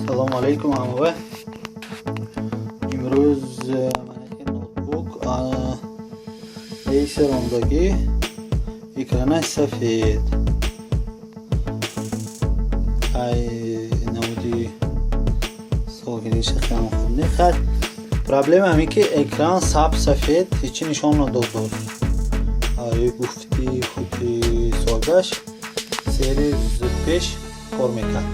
салому алайкум ҳамаве. Имрӯз манаки ноутбук Acer ондагӣ экранаш сафед. ай намуди соҳилиш хам хуб нехад. Проблема ҳаме ки экран сабз сафед ҳечи нишон надод. Гуфти худи соҳибаш сери зуд пеш кор мекард.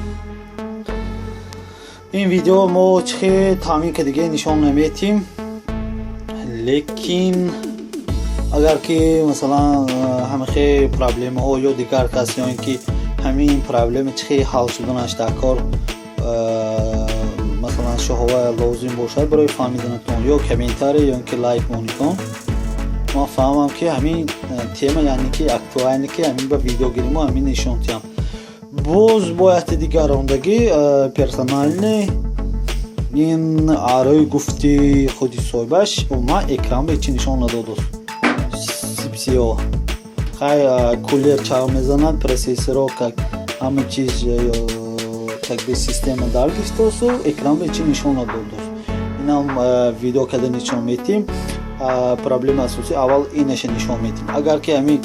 ин видео мо чихе таъмин кардагӣ нишон наметим, лекин агар ки масалан ҳамахе проблемаҳо ё дигар касиён ки ҳамин проблема чихе ҳал шуданаш дар кор масалан шуҳова лозим бошад барои фаҳмиданатон ё комментарий ё ки лайк монитон, ман фаҳмам ки ҳамин тема яъне ки актуальне ки ҳамин ба видеогиримо ҳамин нишон тиҳам. боз бояти дигар ондагӣ персоналне ин арои гуфти худи соҳибаш ма экран ба ҳечи нишон надодост. сипсиё хай кулер чав мезанад, процессоро как ҳама чиз как би система дар гирифтосу экран ба ҳечи нишон надодост. инам видео карда нишон метим. Проблема асосӣ аввал инаша нишон метим. Агар ки ҳамин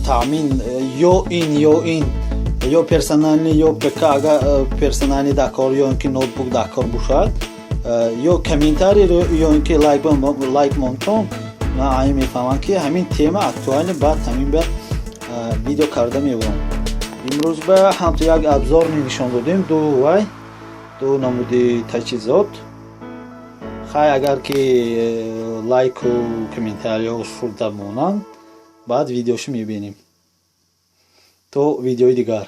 таъмин ё ин ё персонални ё ПК агар персонални дар кор ё ин ки ноутбук дар кор бошад ё комментарий ё ин ки лайк монтон, ман ҳамин мефаҳмам ки ҳамин тема актуале, баъд ҳамин ба видео карда мебарам. имрӯз ба ҳамто як абзор нишон додем, ду намуди таҷҳизот. хай агар ки лайку комментариҳо шурда монанд, баъд видеошо мебинем. То видеои дигар.